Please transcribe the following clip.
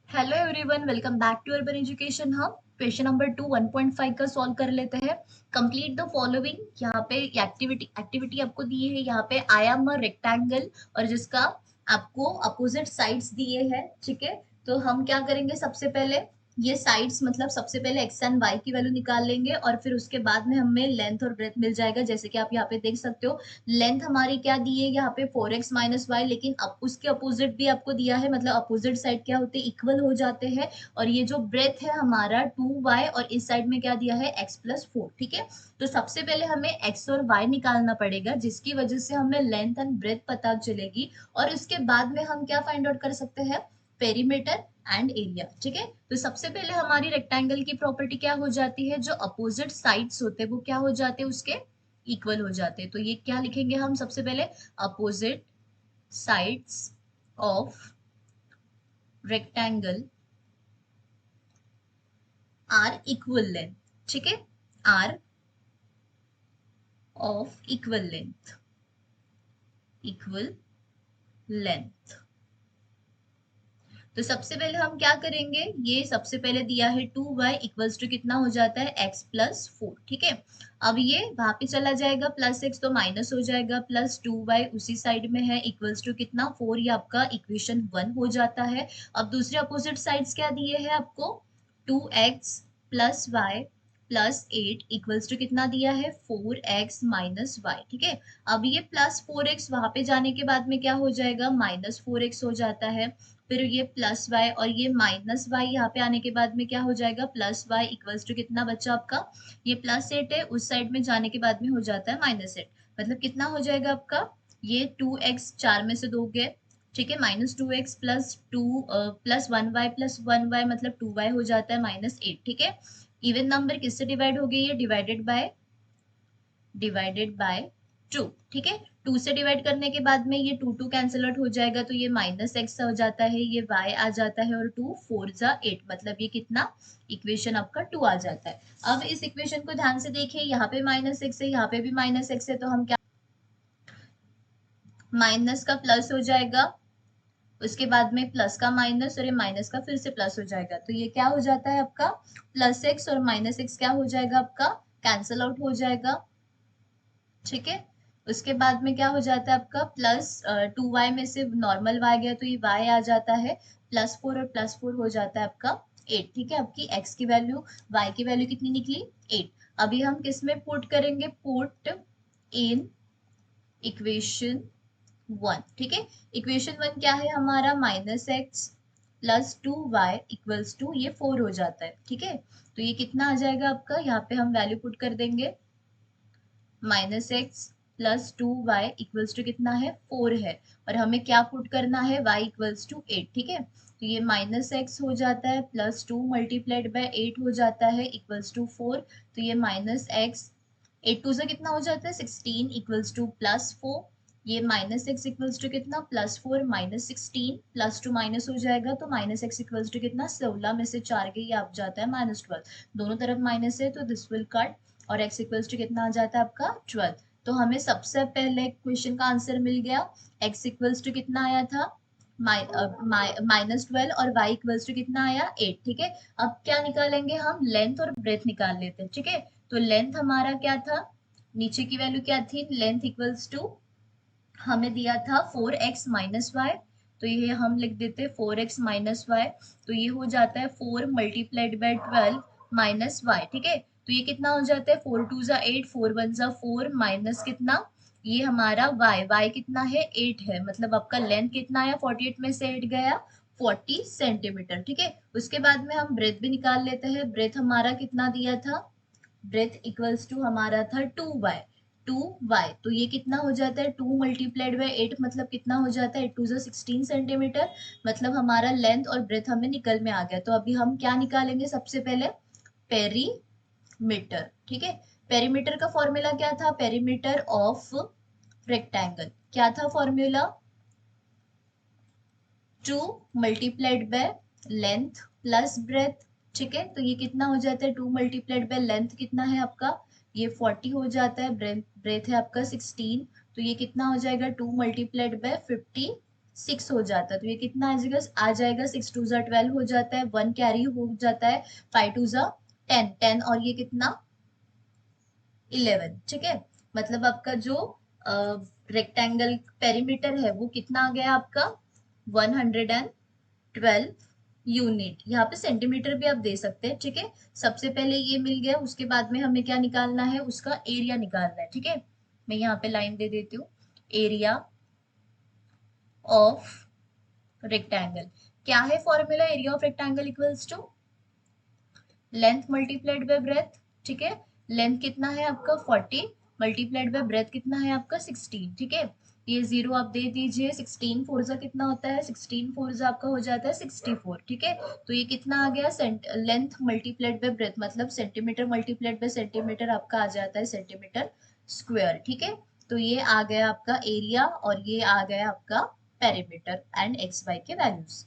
Hello everyone, welcome back to urban education. हम question number 2 1.5 का solve कर लेते हैं। Complete the following. यहाँ पे एक्टिविटी आपको दी है। यहाँ पे आई एम अ रेक्टेंगल और जिसका आपको अपोजिट साइड्स दिए हैं। ठीक है, तो हम क्या करेंगे, सबसे पहले ये साइड्स मतलब सबसे पहले एक्स एंड वाई की वैल्यू निकाल लेंगे और फिर उसके बाद में हमें लेंथ और ब्रेथ मिल जाएगा। जैसे कि आप यहाँ पे देख सकते हो, लेंथ हमारी क्या दी है यहाँ पे 4x माइनस वाई, लेकिन अब उसके अपोजिट भी आपको दिया है, मतलब अपोजिट साइड क्या होते हैं, इक्वल हो जाते हैं। और ये जो ब्रेथ है हमारा 2y और इस साइड में क्या दिया है x+4। ठीक है, तो सबसे पहले हमें x और y निकालना पड़ेगा, जिसकी वजह से हमें लेंथ एंड ब्रेथ पता चलेगी। और उसके बाद में हम क्या फाइंड आउट कर सकते हैं, पेरीमीटर एंड एरिया। ठीक है, तो सबसे पहले हमारी रेक्टेंगल की प्रॉपर्टी क्या हो जाती है, जो अपोजिट साइड्स होते हैं वो क्या हो जाते हैं, उसके इक्वल हो जाते हैं। तो ये क्या लिखेंगे हम सबसे पहले, opposite sides of rectangle are equal length. ठीक है, आर ऑफ इक्वल लेंथ। तो सबसे पहले हम क्या करेंगे, ये सबसे पहले दिया है 2y इक्वल्स टू कितना हो जाता है x+4। ठीक है, अब ये वहां पे चला जाएगा +x तो माइनस हो जाएगा, +2y उसी साइड में है इक्वल्स टू कितना 4, ये आपका इक्वेशन 1 हो जाता है। अब दूसरे अपोजिट साइड्स क्या दिए हैं आपको, 2x+y+8 इक्वल्स टू कितना दिया है 4x-y। ठीक है, अब ये +4x वहां पे जाने के बाद में क्या हो जाएगा, -4x हो जाता है। फिर ये +y और ये -y यहाँ पे आने के बाद में क्या हो जाएगा, +y इक्वल्स टू कितना बच्चा आपका, ये +8 है, उस साइड में जाने के बाद में हो जाता है -8। मतलब कितना हो जाएगा आपका, ये 2x 4 में से 2 गए। ठीक है, -2x +1y मतलब 2y हो जाता है -8। ठीक है, इवन नंबर किससे डिवाइड हो गई है, डिवाइडेड बाय 2। ठीक है, 2 से डिवाइड करने के बाद में ये 2 कैंसिल आउट हो जाएगा, तो ये -x हो जाता है, ये y आ जाता है और 2 4 जा 8, मतलब ये कितना, इक्वेशन आपका 2 आ जाता है। अब इस इक्वेशन को ध्यान से देखिए, यहाँ पे -x है, यहाँ पे भी -x है, तो हम क्या, माइनस का प्लस हो जाएगा, उसके बाद में प्लस का माइनस और ये माइनस का फिर से प्लस हो जाएगा, तो ये क्या हो जाता है आपका, +x और -x क्या हो जाएगा आपका, कैंसिल आउट हो जाएगा। ठीक है, उसके बाद में क्या हो जाता है आपका, +2y में से नॉर्मल y गया तो ये y आ जाता है, +4 और +4 हो जाता है आपका 8। ठीक है, आपकी x की वैल्यू, y की वैल्यू कितनी निकली, 8। अभी हम किस में पुट करेंगे, पुट इन इक्वेशन 1। ठीक है, इक्वेशन 1 क्या है हमारा, -x+2y इक्वल्स टू ये 4 हो जाता है। ठीक है, तो ये कितना आ जाएगा आपका, यहाँ पे हम वैल्यू पुट कर देंगे, -x+2y इक्वल्स टू कितना है 4 है, और हमें क्या पुट करना है, y इक्वल्स टू 8। ठीक है, तो ये -x हो जाता है, +2 मल्टीप्लाइड बाय 8 हो जाता है इक्वल्स टू 4, तो ये -x 8 2 से कितना हो जाता है 16 इक्वल्स टू +4, ये -x इक्वल्स टू कितना, +4 -16 +2 माइनस हो जाएगा, तो -x इक्वल्स टू कितना, 16 में से 4 गई, आप जाता है -12, दोनों तरफ माइनस है तो दिस विल कट, और x इक्वल्स टू कितना आ जाता है आपका 12। तो हमें सबसे पहले क्वेश्चन का आंसर मिल गया, x इक्वल्स टू कितना आया था, -12 और y इक्वल्स टू कितना आया 8। ठीक है, अब क्या निकालेंगे हम, लेंथ और ब्रेथ निकाल लेते हैं। ठीक है, तो लेंथ हमारा क्या था, नीचे की वैल्यू क्या थी, लेंथ इक्वल्स टू हमें दिया था 4x-y, तो ये हम लिख देते 4x-y, तो ये हो जाता है 4 मल्टीप्लाइड बाय 12 माइनस y। ठीक है, तो ये कितना हो जाता है, 4 2 जा 8, 4 1 जा 4 माइनस कितना, ये हमारा y कितना है 8 है, मतलब आपका लेंथ कितना आया, 48 में से 8 गया 40 सेंटीमीटर। ठीक है, उसके बाद में हम ब्रेथ भी निकाल लेते हैं, ब्रेथ हमारा कितना दिया था, ब्रेथ इक्वल्स टू हमारा था 2y, 2y तो ये कितना हो जाता है, 2 मल्टीप्लाइड बाय 8 मतलब कितना हो जाता है, 2 जा 16 सेंटीमीटर, मतलब हमारा लेंथ और ब्रेथ हमें निकल में आ गया। तो अभी हम क्या निकालेंगे, सबसे पहले पेरीमीटर। ठीक है, पेरीमीटर का फॉर्मूला क्या था, पेरीमीटर ऑफ रेक्टेंगल क्या था formula, 2 multiplied by length plus breadth. ठीक है, तो ये कितना हो जाता है, 2 मल्टीप्लाइड बाय लेंथ कितना है आपका, ये 40 हो जाता है, ब्रेथ है आपका 16, तो ये कितना हो जाएगा 2 मल्टीप्लाइड बाय 50 6 हो जाता है, तो ये कितना आ जाएगा 6 टू ज़ा 12 हो जाता है, 1 कैरी हो जाता है, 5 टू ज़ा 10, 10 और ये कितना 11, ठीक है। मतलब आपका जो रेक्टेंगल पेरीमीटर है वो कितना आ गया आपका 112 यूनिट। यहाँ पे सेंटीमीटर भी आप दे सकते हैं, ठीक है। सबसे पहले ये मिल गया, उसके बाद में हमें क्या निकालना है, उसका एरिया निकालना है, ठीक है। मैं यहाँ पे लाइन दे देती हूँ, एरिया ऑफ रेक्टेंगल। क्या है formula, area of rectangle equals to length multiplied by breadth, ठीक है। लेंथ कितना है आपका 40 मल्टीप्लाइड बाय ब्रेथ कितना है आपका 16, ठीक है। ये जीरो आप दे दीजिए, 16 फोर जा कितना होता है, 16 फोर जा आपका हो जाता है 64, ठीक है। तो ये कितना आ गया, लेंथ मल्टीप्लाइड बाय ब्रेथ मतलब सेंटीमीटर मल्टीप्लाइड बाय सेंटीमीटर आपका आ जाता है सेंटीमीटर स्क्वायर, ठीक है। तो ये आ गया आपका एरिया और ये आ गया आपका पेरीमीटर एंड एक्स वाई के वैल्यूज।